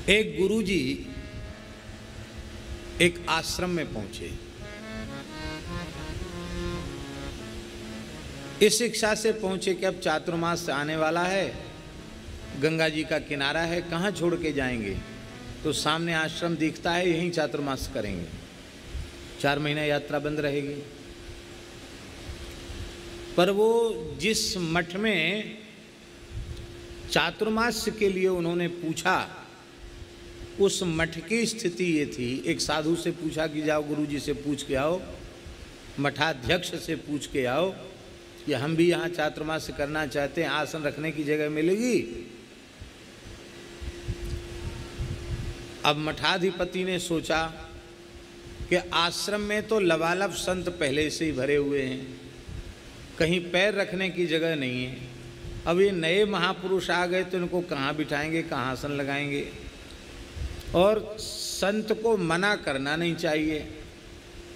एक गुरुजी एक आश्रम में पहुंचे। इस शिक्षा से पहुंचे कि अब चातुर्मास आने वाला है, गंगा जी का किनारा है, कहाँ छोड़ के जाएंगे। तो सामने आश्रम दिखता है, यहीं चातुर्मास करेंगे, 4 महीने यात्रा बंद रहेगी। पर वो जिस मठ में चातुर्मास के लिए उन्होंने पूछा, उस मठ की स्थिति ये थी। एक साधु से पूछा कि जाओ गुरुजी से पूछ के आओ, मठाध्यक्ष से पूछ के आओ कि हम भी यहाँ चातुर्मास करना चाहते हैं, आसन रखने की जगह मिलेगी। अब मठाधिपति ने सोचा कि आश्रम में तो लबालब संत पहले से ही भरे हुए हैं, कहीं पैर रखने की जगह नहीं है। अब ये नए महापुरुष आ गए तो इनको कहाँ बिठाएंगे, कहाँ आसन लगाएंगे। और संत को मना करना नहीं चाहिए,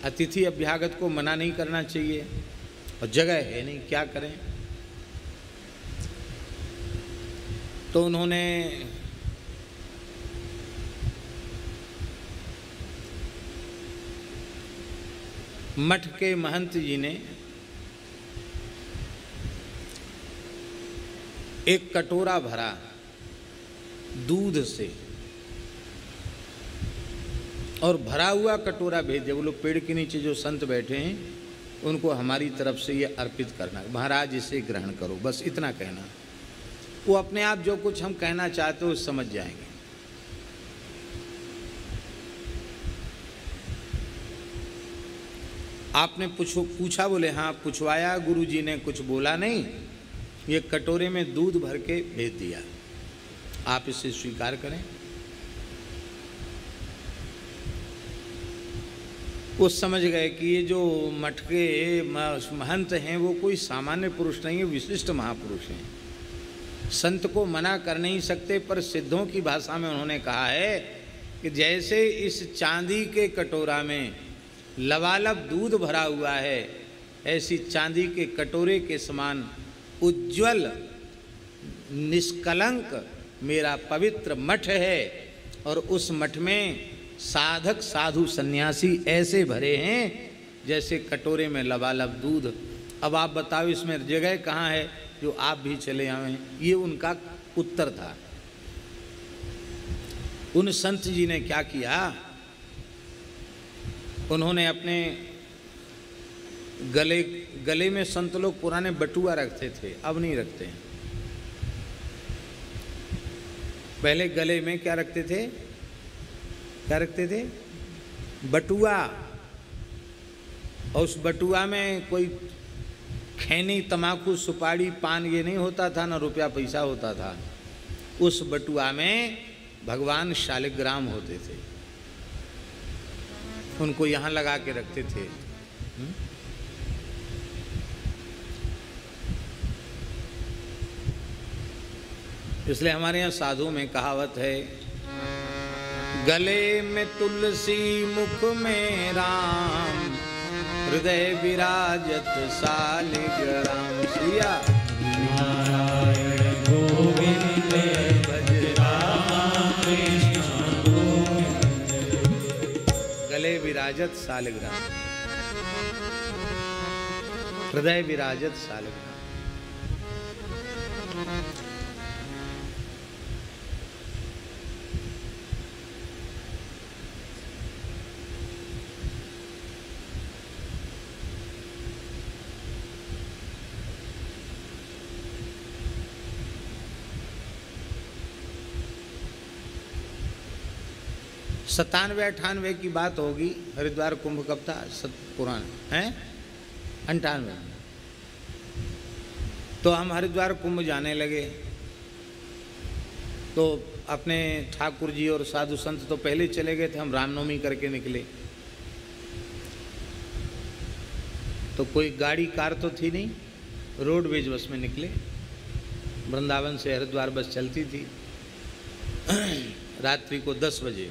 अतिथि अभ्यागत को मना नहीं करना चाहिए, और जगह है नहीं, क्या करें। तो उन्होंने मठ के महंत जी ने एक कटोरा भरा दूध से, और भरा हुआ कटोरा भेजे। वो लोग पेड़ के नीचे जो संत बैठे हैं उनको हमारी तरफ से ये अर्पित करना, महाराज इसे ग्रहण करो, बस इतना कहना। वो अपने आप जो कुछ हम कहना चाहते हो समझ जाएंगे। आपने पूछा, बोले हाँ पूछवाया, गुरुजी ने कुछ बोला नहीं, ये कटोरे में दूध भर के भेज दिया, आप इसे स्वीकार करें। वो समझ गए कि ये जो मठ के महंत हैं वो कोई सामान्य पुरुष नहीं है, विशिष्ट महापुरुष हैं। संत को मना कर नहीं सकते, पर सिद्धों की भाषा में उन्होंने कहा है कि जैसे इस चांदी के कटोरा में लबालब दूध भरा हुआ है, ऐसी चांदी के कटोरे के समान उज्ज्वल निष्कलंक मेरा पवित्र मठ है, और उस मठ में साधक साधु सन्यासी ऐसे भरे हैं जैसे कटोरे में लबालब दूध। अब आप बताओ इसमें जगह कहाँ है जो आप भी चले आए। ये उनका उत्तर था। उन संत जी ने क्या किया, उन्होंने अपने गले में संत लोग पुराने बटुआ रखते थे, अब नहीं रखते हैं। पहले गले में क्या रखते थे, क्या रखते थे, बटुआ। और उस बटुआ में कोई खैनी तमाकू सुपारी पान ये नहीं होता था, ना रुपया पैसा होता था। उस बटुआ में भगवान शालिग्राम होते थे, उनको यहाँ लगा के रखते थे। इसलिए हमारे यहाँ साधु में कहावत है, गले में तुलसी मुख में राम, हृदय विराजत शालिग्राम। सिया नारायण गोविंद भज राम कृष्ण गोविंद। गले विराजत शालिग्राम, हृदय विराजत शालिग्राम। सतानवे 98 की बात होगी। हरिद्वार कुंभ कब था, पुराण है 98। तो हम हरिद्वार कुंभ जाने लगे, तो अपने ठाकुर जी और साधु संत तो पहले चले गए थे, हम रामनवमी करके निकले। तो कोई गाड़ी कार तो थी नहीं, रोडवेज बस में निकले। वृंदावन से हरिद्वार बस चलती थी रात्रि को 10 बजे।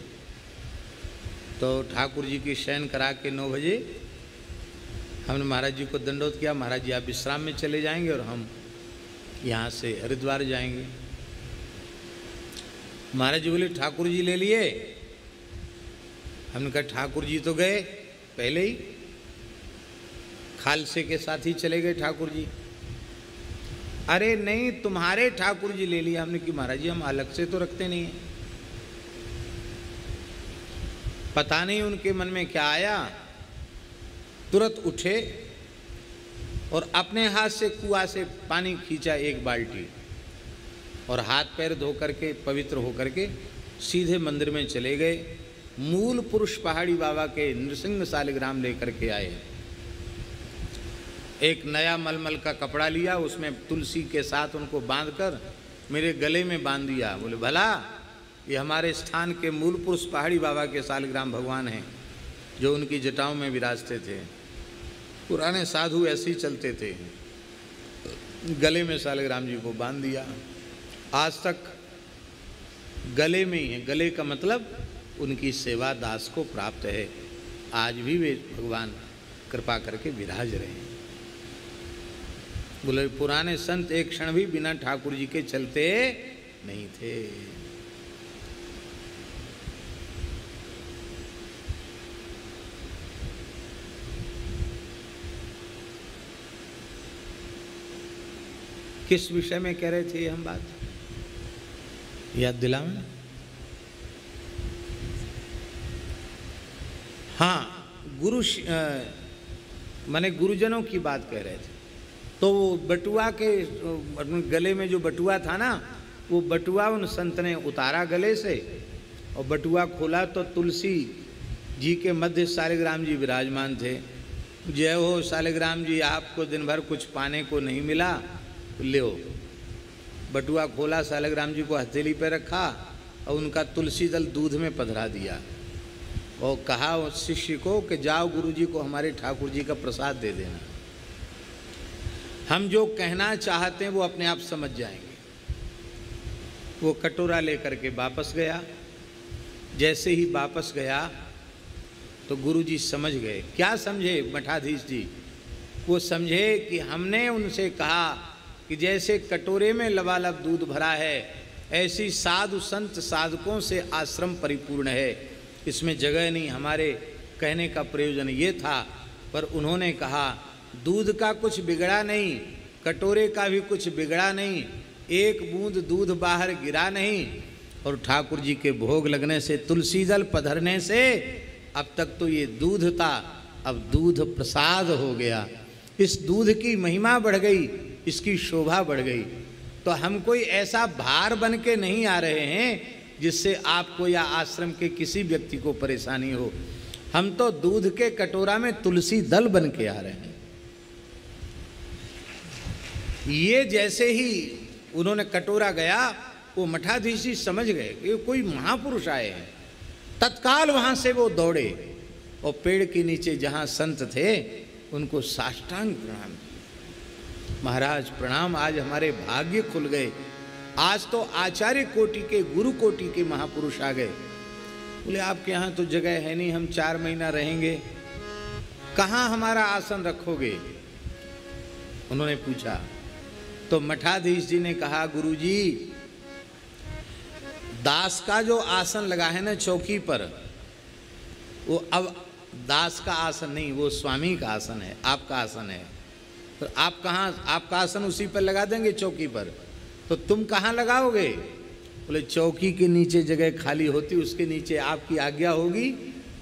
तो ठाकुर जी की शयन करा के 9 बजे हमने महाराज जी को दंडोत किया, महाराज जी आप विश्राम में चले जाएंगे और हम यहाँ से हरिद्वार जाएंगे। महाराज जी बोले ठाकुर जी ले लिए। हमने कहा ठाकुर जी तो गए पहले ही, खालसे के साथ ही चले गए ठाकुर जी। अरे नहीं, तुम्हारे ठाकुर जी ले लिए। हमने कि महाराज जी हम अलग से तो रखते नहीं हैं। पता नहीं उनके मन में क्या आया, तुरंत उठे और अपने हाथ से कुआं से पानी खींचा एक बाल्टी, और हाथ पैर धो करके पवित्र होकर के सीधे मंदिर में चले गए। मूल पुरुष पहाड़ी बाबा के नृसिंह शालिग्राम लेकर के आए। एक नया मलमल का कपड़ा लिया, उसमें तुलसी के साथ उनको बांधकर मेरे गले में बांध दिया। बोले भला ये हमारे स्थान के मूल पुरुष पहाड़ी बाबा के शालिग्राम भगवान हैं, जो उनकी जटाओं में विराजते थे। पुराने साधु ऐसे ही चलते थे, गले में शालिग्राम जी को बांध दिया। आज तक गले में ही है। गले का मतलब उनकी सेवा दास को प्राप्त है। आज भी वे भगवान कृपा करके विराज रहे हैं। बोले पुराने संत एक क्षण भी बिना ठाकुर जी के चलते नहीं थे। किस विषय में कह रहे थे ये हम बात, याद दिलाओ ना। हाँ, माने गुरुजनों की बात कह रहे थे। तो बटुआ के गले में जो बटुआ था ना, वो बटुआ उन संत ने उतारा गले से, और बटुआ खोला तो तुलसी जी के मध्य शालिग्राम जी विराजमान थे। जय हो शालिग्राम जी, आपको दिन भर कुछ पाने को नहीं मिला, ले हो। बटुआ खोला, शालिग्राम जी को हथेली पे रखा और उनका तुलसी दल दूध में पधरा दिया, और कहा उस शिष्य को कि जाओ गुरु जी को हमारे ठाकुर जी का प्रसाद दे देना। हम जो कहना चाहते हैं वो अपने आप समझ जाएंगे। वो कटोरा लेकर के वापस गया। जैसे ही वापस गया तो गुरु जी समझ गए। क्या समझे मठाधीश जी? वो समझे कि हमने उनसे कहा कि जैसे कटोरे में लबालब दूध भरा है, ऐसी साधु संत साधकों से आश्रम परिपूर्ण है, इसमें जगह नहीं। हमारे कहने का प्रयोजन ये था, पर उन्होंने कहा दूध का कुछ बिगड़ा नहीं, कटोरे का भी कुछ बिगड़ा नहीं, एक बूंद दूध बाहर गिरा नहीं, और ठाकुर जी के भोग लगने से, तुलसी दल पधरने से अब तक तो ये दूध था, अब दूध प्रसाद हो गया। इस दूध की महिमा बढ़ गई, इसकी शोभा बढ़ गई। तो हम कोई ऐसा भार बन के नहीं आ रहे हैं जिससे आपको या आश्रम के किसी व्यक्ति को परेशानी हो। हम तो दूध के कटोरा में तुलसी दल बन के आ रहे हैं। ये जैसे ही उन्होंने कटोरा गया, वो मठाधीश जी समझ गए कि कोई महापुरुष आए हैं। तत्काल वहां से वो दौड़े और पेड़ के नीचे जहां संत थे उनको साष्टांग प्रणाम किया। महाराज प्रणाम, आज हमारे भाग्य खुल गए। आज तो आचार्य कोटि के, गुरु कोटि के महापुरुष आ गए। बोले आपके यहाँ तो जगह है नहीं, हम 4 महीना रहेंगे, कहाँ हमारा आसन रखोगे? उन्होंने पूछा। तो मठाधीश जी ने कहा गुरुजी, दास का जो आसन लगा है ना चौकी पर, वो अब दास का आसन नहीं, वो स्वामी का आसन है, आपका आसन है। तो आप कहाँ, आपका आसन उसी पर लगा देंगे चौकी पर, तो तुम कहाँ लगाओगे? बोले चौकी के नीचे जगह खाली होती, उसके नीचे आपकी आज्ञा होगी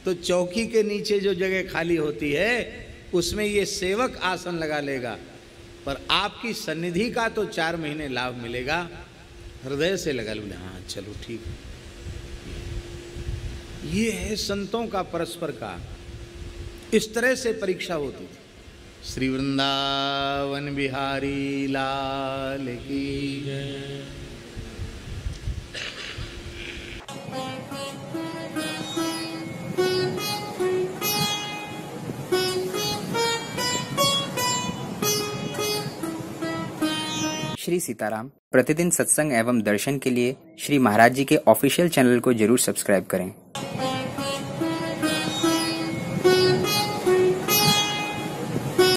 तो चौकी के नीचे जो जगह खाली होती है उसमें ये सेवक आसन लगा लेगा, पर आपकी सन्निधि का तो 4 महीने लाभ मिलेगा। हृदय से लगा। बोले हाँ चलो ठीक है। ये है संतों का परस्पर का, इस तरह से परीक्षा होती थी। श्री वृंदावन बिहारी लाल की जय। श्री सीताराम। प्रतिदिन सत्संग एवं दर्शन के लिए श्री महाराज जी के ऑफिशियल चैनल को जरूर सब्सक्राइब करें।